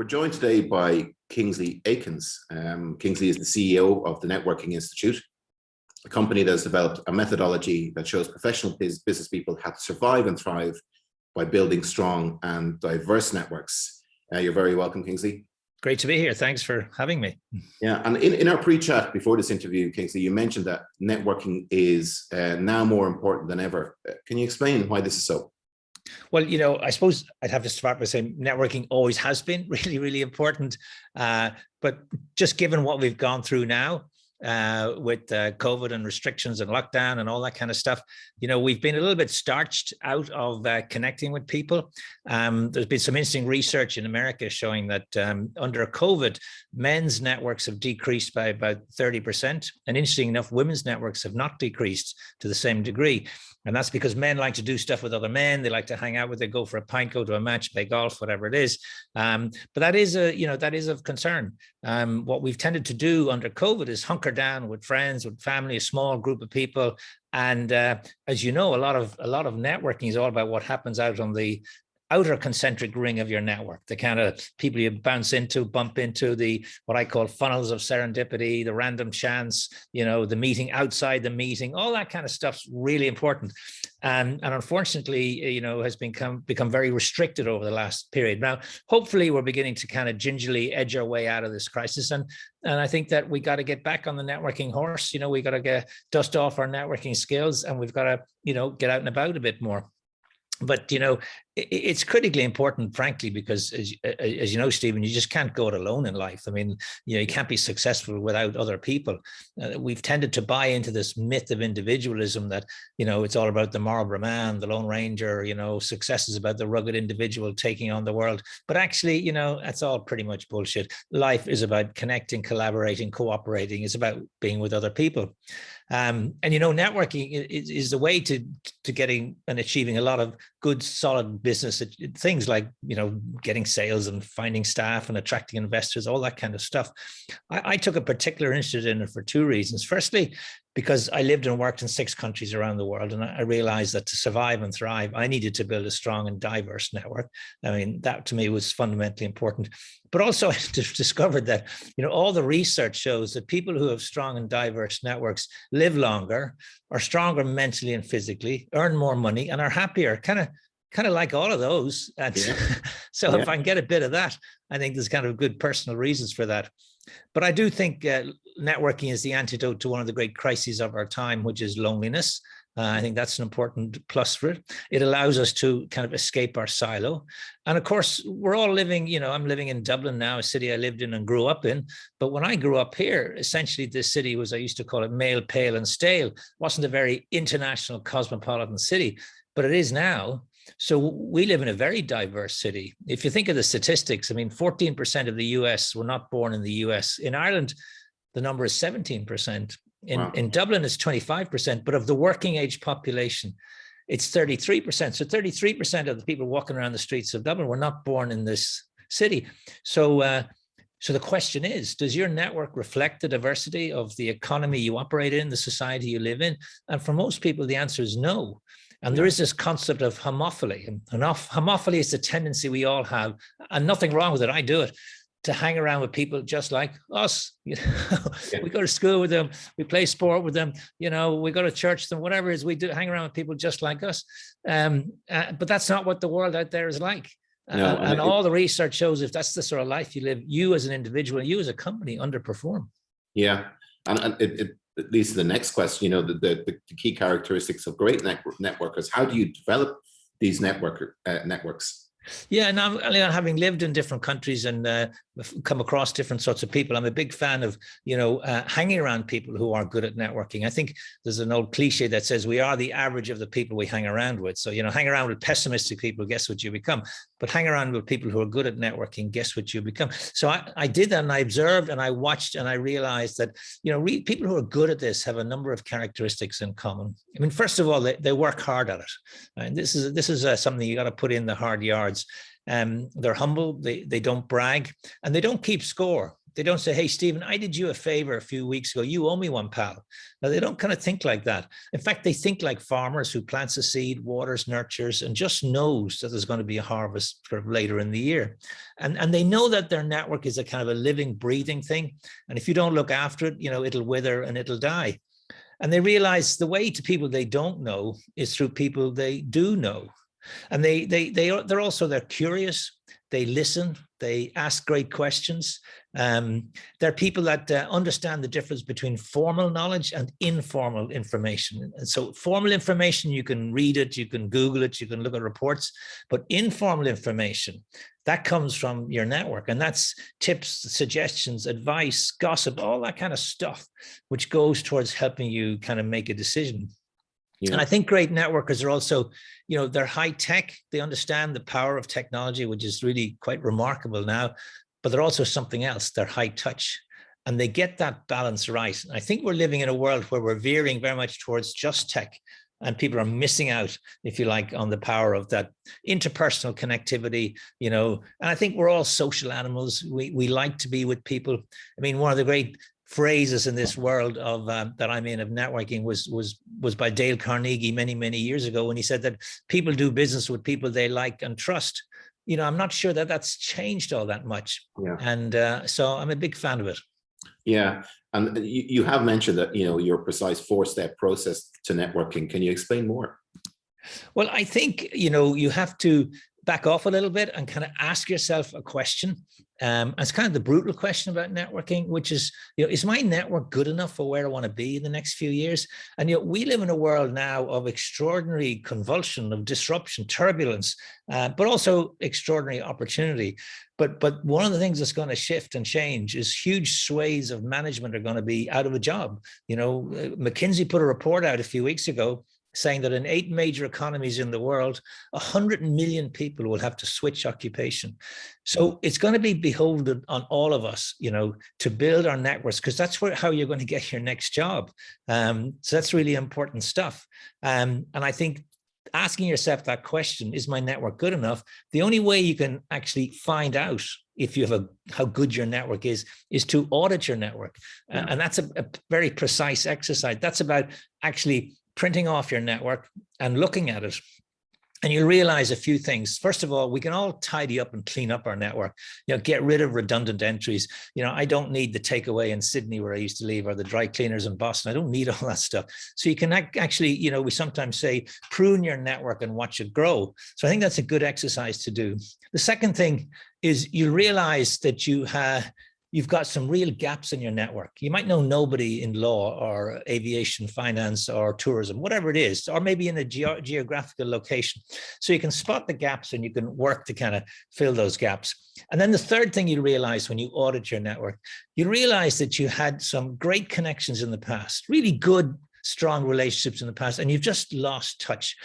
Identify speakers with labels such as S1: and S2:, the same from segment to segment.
S1: We're joined today by Kingsley Aikins. Kingsley is the CEO of the Networking Institute, a company that has developed a methodology that shows professional business people how to survive and thrive by building strong and diverse networks. You're very welcome, Kingsley.
S2: Great to be here. Thanks for having me.
S1: Yeah, and in our pre-chat before this interview, Kingsley, you mentioned that networking is now more important than ever. Can you explain why this is so?
S2: Well, I suppose I'd have to start by saying networking always has been really, really important. But just given what we've gone through now, with COVID and restrictions and lockdown and all that kind of stuff, we've been a little bit starched out of connecting with people. There's been some interesting research in America showing that under COVID, men's networks have decreased by about 30%. And interesting enough, women's networks have not decreased to the same degree. And that's because men like to do stuff with other men. They like to hang out with them, go for a pint, go to a match, play golf, whatever it is. But that is that is of concern. What we've tended to do under COVID is hunker down with friends, with family, a small group of people. And as you know, a lot of networking is all about what happens out on the outer concentric ring of your network, the kind of people you bounce into, bump into, the what I call funnels of serendipity, the random chance, the meeting outside the meeting, all that kind of stuff's really important. And unfortunately, has become very restricted over the last period. Now, hopefully we're beginning to kind of gingerly edge our way out of this crisis. And I think that we got to get back on the networking horse. We got to dust off our networking skills, and we've got to, get out and about a bit more. But, it's critically important, frankly, because as you know, Stephen, you just can't go it alone in life. I mean, you can't be successful without other people. We've tended to buy into this myth of individualism that, it's all about the Marlboro Man, the Lone Ranger, success is about the rugged individual taking on the world. But actually, that's all pretty much bullshit. Life is about connecting, collaborating, cooperating. It's about being with other people. And networking is the way to getting and achieving a lot of good, solid business things like, getting sales and finding staff and attracting investors, all that kind of stuff. I took a particular interest in it for two reasons. Firstly, because I lived and worked in 6 countries around the world, and I realized that to survive and thrive, I needed to build a strong and diverse network. I mean, that to me was fundamentally important. But also I discovered that, all the research shows that people who have strong and diverse networks live longer, are stronger mentally and physically, earn more money, and are happier, kind of like all of those. And so if I can get a bit of that, I think there's kind of good personal reasons for that. But I do think networking is the antidote to one of the great crises of our time, which is loneliness. I think that's an important plus for it. It allows us to kind of escape our silo. And of course, we're all living, I'm living in Dublin now, a city I lived in and grew up in. But when I grew up here, essentially this city was, I used to call it male, pale and stale. It wasn't a very international cosmopolitan city, but it is now. So we live in a very diverse city. If you think of the statistics, 14% of the US were not born in the US. In Ireland, the number is 17%. In Dublin, it's 25%, but of the working age population, it's 33%. So 33% of the people walking around the streets of Dublin were not born in this city. So the question is, does your network reflect the diversity of the economy you operate in, the society you live in? And for most people, the answer is no. And there is this concept of homophily. And homophily is a tendency we all have, and nothing wrong with it. I do it, to hang around with people just like us. We go to school with them, we play sport with them, we go to church with them, whatever it is, we do hang around with people just like us. But that's not what the world out there is like. No, and all the research shows if that's the sort of life you live, you as an individual, you as a company underperform.
S1: Yeah, and it leads to the next question, the key characteristics of great networkers. How do you develop these networks?
S2: Yeah, now having lived in different countries and come across different sorts of people, I'm a big fan of, hanging around people who are good at networking. I think there's an old cliche that says we are the average of the people we hang around with. So, hang around with pessimistic people, guess what you become? But hang around with people who are good at networking, guess what you become? So I did that, and I observed and I watched, and I realized that, people who are good at this have a number of characteristics in common. First of all, they work hard at it. And this is something you got to put in the hard yards. They're humble, they don't brag, and they don't keep score. They don't say, hey, Stephen, I did you a favor a few weeks ago. You owe me one, pal. Now, they don't kind of think like that. In fact, they think like farmers who plants a seed, waters, nurtures, and just knows that there's going to be a harvest sort of later in the year. And they know that their network is a kind of a living, breathing thing. And if you don't look after it, it'll wither and it'll die. And they realize the way to people they don't know is through people they do know. And they're curious. They listen, they ask great questions. They're people that understand the difference between formal knowledge and informal information. And so formal information, you can read it, you can Google it, you can look at reports, but informal information, that comes from your network. And that's tips, suggestions, advice, gossip, all that kind of stuff, which goes towards helping you kind of make a decision. Yeah. And I think great networkers are also, they're high tech. They understand the power of technology, which is really quite remarkable now, but they're also something else. They're high touch and they get that balance right. And I think we're living in a world where we're veering very much towards just tech, and people are missing out, if you like, on the power of that interpersonal connectivity, and I think we're all social animals. We like to be with people. I mean, one of the great phrases in this world of that I'm in of networking was by Dale Carnegie many years ago, when he said that people do business with people they like and trust. I'm not sure that that's changed all that much. Yeah. And so I'm a big fan of it.
S1: Yeah, and you have mentioned that your precise 4-step process to networking. Can you explain more?
S2: Well, I think you have to back off a little bit and kind of ask yourself a question. It's kind of the brutal question about networking, which is, is my network good enough for where I want to be in the next few years? And we live in a world now of extraordinary convulsion, of disruption, turbulence, but also extraordinary opportunity. But one of the things that's going to shift and change is huge swathes of management are going to be out of a job. McKinsey put a report out a few weeks ago saying that in 8 major economies in the world, 100 million people will have to switch occupation. So it's going to be beholden on all of us, to build our networks, because that's how you're going to get your next job. So that's really important stuff. And I think asking yourself that question, is my network good enough? The only way you can actually find out if you have how good your network is to audit your network. Yeah. And that's a very precise exercise. That's about actually printing off your network and looking at it. And you'll realize a few things. First of all, we can all tidy up and clean up our network, get rid of redundant entries. I don't need the takeaway in Sydney where I used to live, or the dry cleaners in Boston. I don't need all that stuff. So you can actually, we sometimes say, prune your network and watch it grow. So I think that's a good exercise to do. The second thing is you realize that you've got some real gaps in your network. You might know nobody in law or aviation, finance, or tourism, whatever it is, or maybe in a geographical location. So you can spot the gaps and you can work to kind of fill those gaps. And then the third thing you realize when you audit your network, you realize that you had some great connections in the past, really good, strong relationships in the past, and you've just lost touch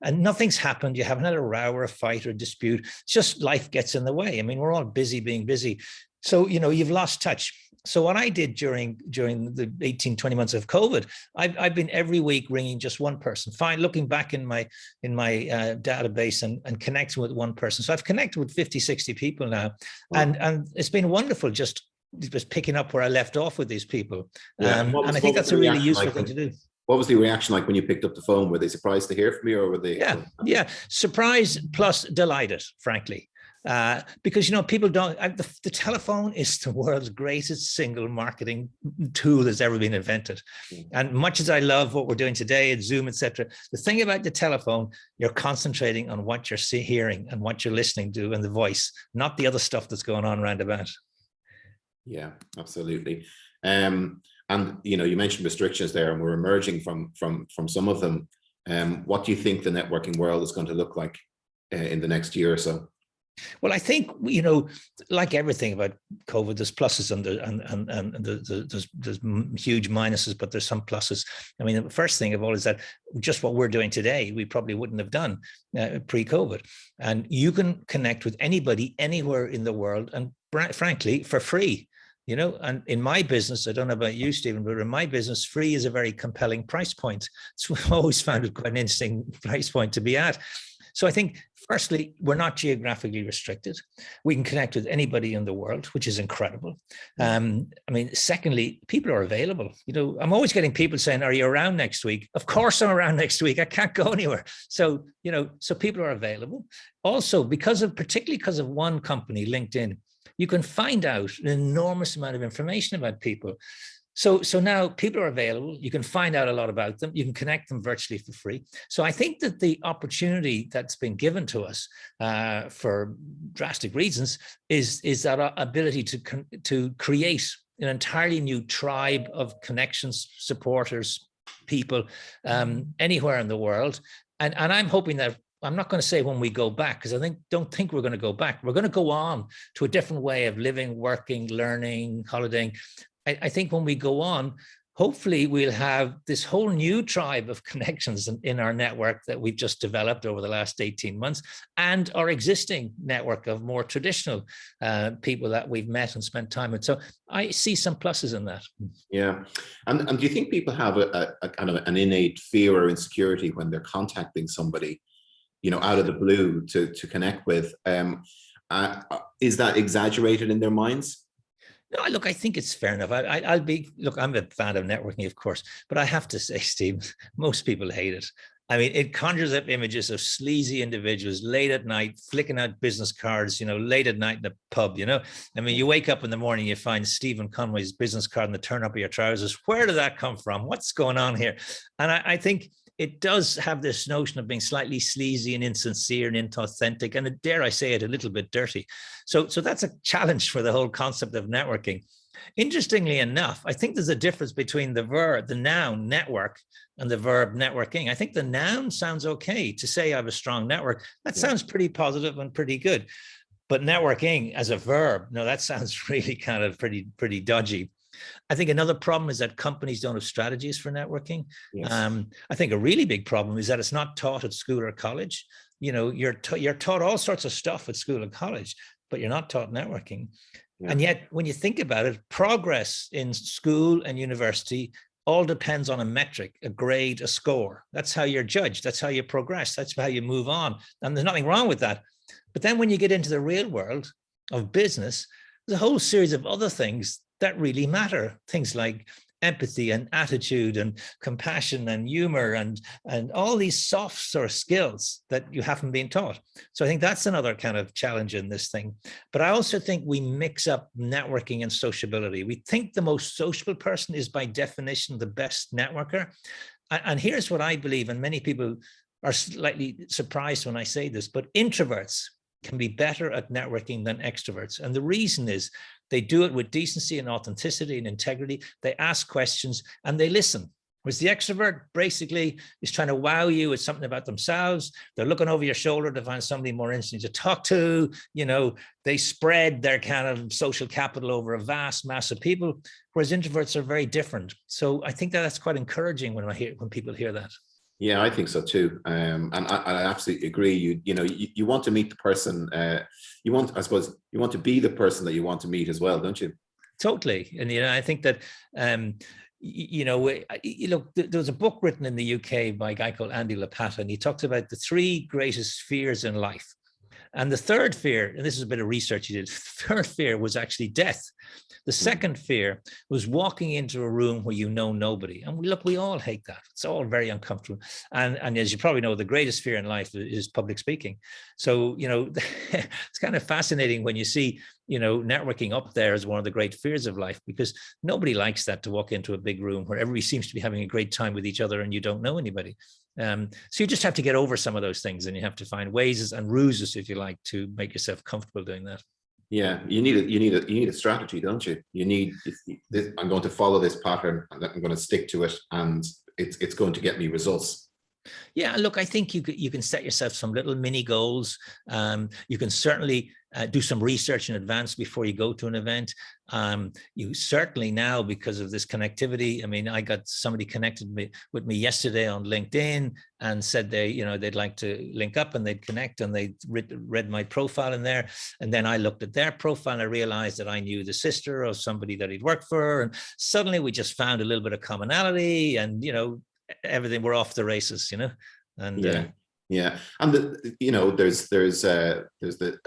S2: and nothing's happened. You haven't had a row or a fight or a dispute. It's just life gets in the way. I mean, we're all busy being busy. So, you've lost touch. So what I did during the 18, 20 months of COVID, I've been every week ringing just one person, looking back in my database and connecting with one person. So I've connected with 50, 60 people now. Wow. And it's been wonderful just picking up where I left off with these people. Yeah. And I think that's a really useful thing to do.
S1: What was the reaction like when you picked up the phone? Were they surprised to hear from you, or were they?
S2: Yeah. Surprised plus delighted, frankly. Because, people don't, the telephone is the world's greatest single marketing tool that's ever been invented. And much as I love what we're doing today at Zoom, etc., the thing about the telephone, you're concentrating on what you're hearing and what you're listening to and the voice, not the other stuff that's going on around about.
S1: Yeah, absolutely. And, you mentioned restrictions there, and we're emerging from some of them. What do you think the networking world is going to look like in the next year or so?
S2: Well, I think, like everything about COVID, there's pluses and there's huge minuses, but there's some pluses. I mean, the first thing of all is that just what we're doing today, we probably wouldn't have done pre-COVID. And you can connect with anybody anywhere in the world, and frankly, for free. And in my business, I don't know about you, Stephen, but in my business, free is a very compelling price point. So I've always found it quite an interesting price point to be at. So I think, firstly, we're not geographically restricted. We can connect with anybody in the world, which is incredible. I mean, secondly, people are available. You know, I'm always getting people saying, are you around next week? Of course I'm around next week. I can't go anywhere. So, you know, so people are available. Also, particularly because of one company, LinkedIn, you can find out an enormous amount of information about people. So now people are available. You can find out a lot about them. You can connect them virtually for free. So I think that the opportunity that's been given to us for drastic reasons is that ability to create an entirely new tribe of connections, supporters, people anywhere in the world. And I'm hoping that, I'm not going to say when we go back, because don't think we're going to go back. We're going to go on to a different way of living, working, learning, holidaying. I think when we go on, hopefully we'll have this whole new tribe of connections in our network that we've just developed over the last 18 months, and our existing network of more traditional people that we've met and spent time with. So I see some pluses in that. Yeah.
S1: And do you think people have a kind of an innate fear or insecurity when they're contacting somebody, you know, out of the blue to connect with? Is that exaggerated in their minds?
S2: No, look, I think it's fair enough. Look, I'm a fan of networking, of course, but I have to say, Steve, most people hate it. I mean, it conjures up images of sleazy individuals late at night, flicking out business cards, you know, late at night in a pub, you know. I mean, you wake up in the morning, you find Stephen Conway's business card in the turn up of your trousers. Where did that come from? What's going on here? And I think it does have this notion of being slightly sleazy and insincere and inauthentic, and dare I say it, a little bit dirty. So that's a challenge for the whole concept of networking. Interestingly enough, I think there's a difference between the noun network, and the verb networking. I think the noun sounds okay. To say I have a strong network, that sounds pretty positive and pretty good. But networking as a verb, no, that sounds really kind of pretty dodgy. I think another problem is that companies don't have strategies for networking. Yes. I think a really big problem is that it's not taught at school or college. You know, you're taught all sorts of stuff at school and college, but you're not taught networking. Yeah. And yet, when you think about it, progress in school and university all depends on a metric, a grade, a score. That's how you're judged. That's how you progress. That's how you move on. And there's nothing wrong with that. But then when you get into the real world of business, there's a whole series of other things that really matter. Things like empathy and attitude and compassion and humor and all these soft sort of skills that you haven't been taught. So I think that's another kind of challenge in this thing. But I also think we mix up networking and sociability. We think the most sociable person is by definition the best networker. And here's what I believe, and many people are slightly surprised when I say this, but introverts can be better at networking than extroverts. And the reason is they do it with decency and authenticity and integrity. They ask questions and they listen. Whereas the extrovert basically is trying to wow you with something about themselves. They're looking over your shoulder to find somebody more interesting to talk to. You know, they spread their kind of social capital over a vast mass of people, whereas introverts are very different. So I think that that's quite encouraging when people hear that.
S1: Yeah, I think so too, and I absolutely agree. You want to meet the person. I suppose you want to be the person that you want to meet as well, don't you?
S2: Totally, and I think that there was a book written in the UK by a guy called Andy Lapata, and he talks about the 3 greatest fears in life. And the third fear, and this is a bit of research he did, the third fear was actually death. The second fear was walking into a room where you know nobody. And look, we all hate that. It's all very uncomfortable. And as you probably know, the greatest fear in life is public speaking. So, it's kind of fascinating when you see, networking up there as one of the great fears of life, because nobody likes that, to walk into a big room where everybody seems to be having a great time with each other and you don't know anybody. So you just have to get over some of those things, and you have to find ways and ruses, if you like, to make yourself comfortable doing that.
S1: Yeah, you need a strategy, don't you? You need this, I'm going to follow this pattern and I'm going to stick to it, and it's going to get me results.
S2: Yeah, look, I think you can set yourself some little mini goals. You can certainly do some research in advance before you go to an event. You certainly now, because of this connectivity, I mean, I got somebody connected with me yesterday on LinkedIn and said they'd like to link up and they'd connect, and they read my profile in there. And then I looked at their profile and I realized that I knew the sister of somebody that he'd worked for. And suddenly we just found a little bit of commonality, and, everything, we're off the races, and
S1: Yeah, and there's a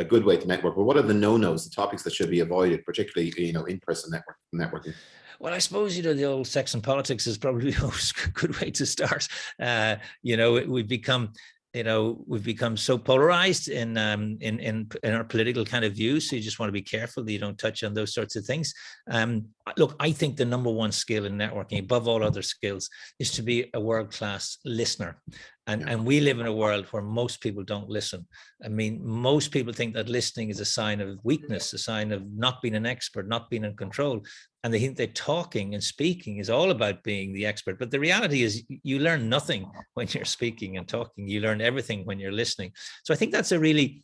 S1: good way to network, but what are the no-nos, the topics that should be avoided, particularly in-person networking?
S2: Well, I suppose, the old sex and politics is probably a good way to start. We've become, we've become so polarized in our political kind of views. So you just want to be careful that you don't touch on those sorts of things. Look, I think the number one skill in networking, above all other skills, is to be a world-class listener. And we live in a world where most people don't listen. I mean, most people think that listening is a sign of weakness, a sign of not being an expert, not being in control. And they think that talking and speaking is all about being the expert. But the reality is you learn nothing when you're speaking and talking. You learn everything when you're listening. So I think that's a really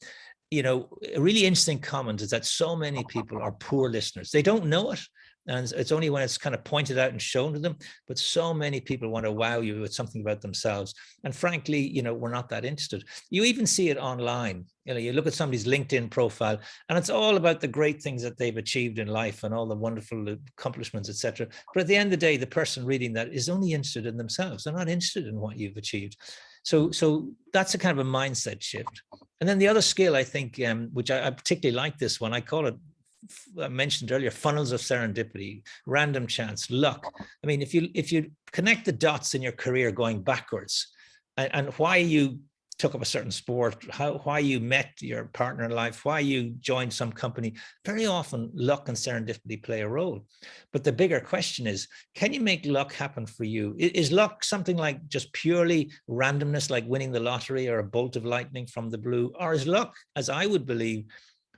S2: interesting comment, is that so many people are poor listeners. They don't know it. And it's only when it's kind of pointed out and shown to them. But so many people want to wow you with something about themselves. And frankly, we're not that interested. You even see it online. You look at somebody's LinkedIn profile, and it's all about the great things that they've achieved in life and all the wonderful accomplishments, etc. But at the end of the day, the person reading that is only interested in themselves. They're not interested in what you've achieved. So that's a kind of a mindset shift. And then the other skill, I think, which I particularly like this one, I mentioned earlier, funnels of serendipity, random chance, luck. I mean, if you connect the dots in your career going backwards, and why you took up a certain sport, why you met your partner in life, why you joined some company, very often luck and serendipity play a role. But the bigger question is, can you make luck happen for you? Is luck something like just purely randomness, like winning the lottery or a bolt of lightning from the blue? Or is luck, as I would believe,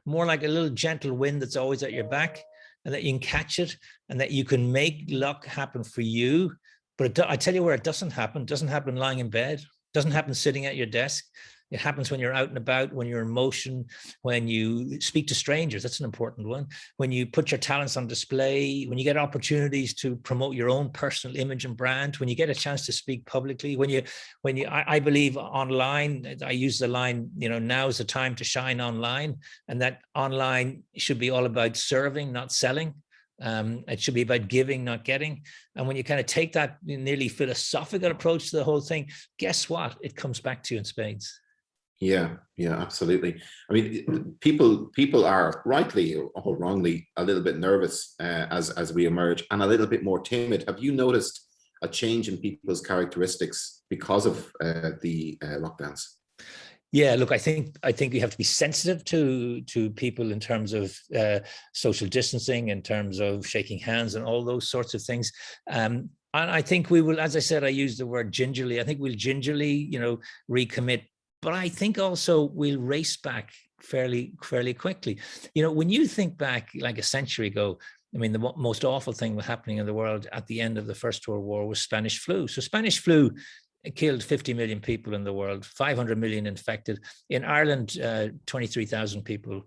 S2: more like a little gentle wind that's always at your back, and that you can catch it, and that you can make luck happen for you? But I tell you where it doesn't happen. It doesn't happen lying in bed. It doesn't happen sitting at your desk. It happens when you're out and about, when you're in motion, when you speak to strangers. That's an important one. When you put your talents on display, when you get opportunities to promote your own personal image and brand, when you get a chance to speak publicly, I believe online, I use the line, now is the time to shine online, and that online should be all about serving, not selling. It should be about giving, not getting. And when you kind of take that nearly philosophical approach to the whole thing, guess what? It comes back to you in spades.
S1: Yeah, absolutely. I mean, people are rightly or wrongly a little bit nervous as we emerge, and a little bit more timid. Have you noticed a change in people's characteristics because of the lockdowns?
S2: Yeah, look, I think you have to be sensitive to people in terms of social distancing, in terms of shaking hands and all those sorts of things. And I think we will, as I said, I used the word gingerly. I think we'll gingerly, recommit. But I think also we'll race back fairly quickly. When you think back like a century ago, I mean, the most awful thing happening in the world at the end of the First World War was Spanish flu. So Spanish flu killed 50 million people in the world, 500 million infected. In Ireland, 23,000 people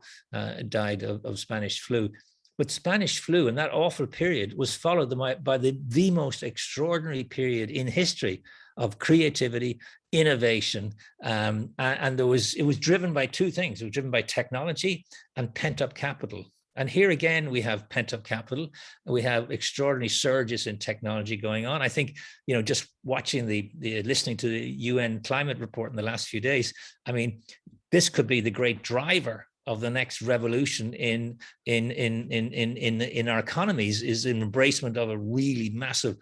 S2: died of Spanish flu. But Spanish flu in that awful period was followed by the most extraordinary period in history of creativity, innovation, and it was driven by two things. It was driven by technology and pent-up capital. And here again, we have pent-up capital. We have extraordinary surges in technology going on. I think, just watching listening to the UN climate report in the last few days, I mean, this could be the great driver of the next revolution in our economies, is an embracement of a really massive,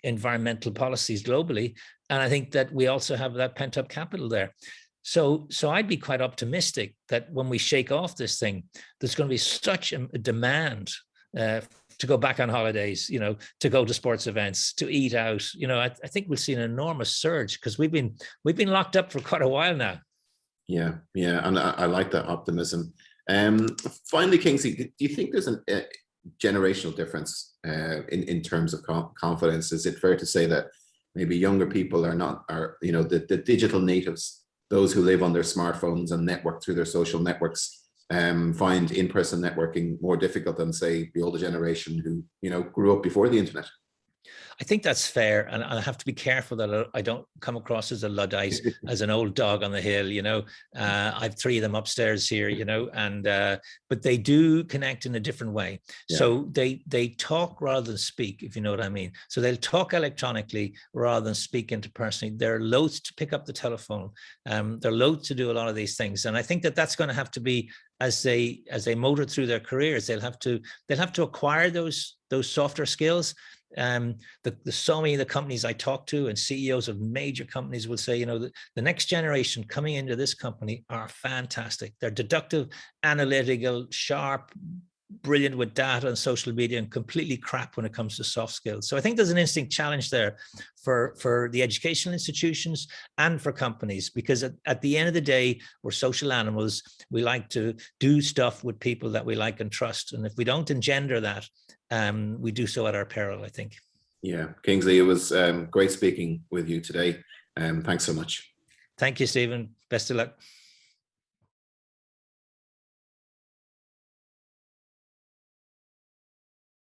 S2: environmental policies globally. And I think that we also have that pent-up capital there. So I'd be quite optimistic that when we shake off this thing, there's going to be such a demand to go back on holidays, to go to sports events, to eat out. I think we'll see an enormous surge, because we've been locked up for quite a while now.
S1: Yeah, and I like that optimism. Finally, Kingsley, do you think there's a generational difference in terms of confidence? Is it fair to say that maybe younger people the digital natives, those who live on their smartphones and network through their social networks, find in-person networking more difficult than, say, the older generation who grew up before the internet?
S2: I think that's fair, and I have to be careful that I don't come across as a Luddite, as an old dog on the hill. I've 3 of them upstairs here, and but they do connect in a different way. Yeah. So they talk rather than speak, if you know what I mean. So they'll talk electronically rather than speak interpersonally. They're loath to pick up the telephone. They're loath to do a lot of these things, and I think that that's going to have to be, as they motor through their careers, they'll have to acquire those softer skills. So many of the companies I talk to and CEOs of major companies will say, the next generation coming into this company are fantastic. They're deductive, analytical, sharp, brilliant with data and social media, and completely crap when it comes to soft skills. So I think there's an interesting challenge there for the educational institutions and for companies, because at the end of the day, we're social animals. We like to do stuff with people that we like and trust. And if we don't engender that, we do so at our peril, I think.
S1: Yeah, Kingsley, it was great speaking with you today. Thanks so much.
S2: Thank you, Stephen. Best of luck.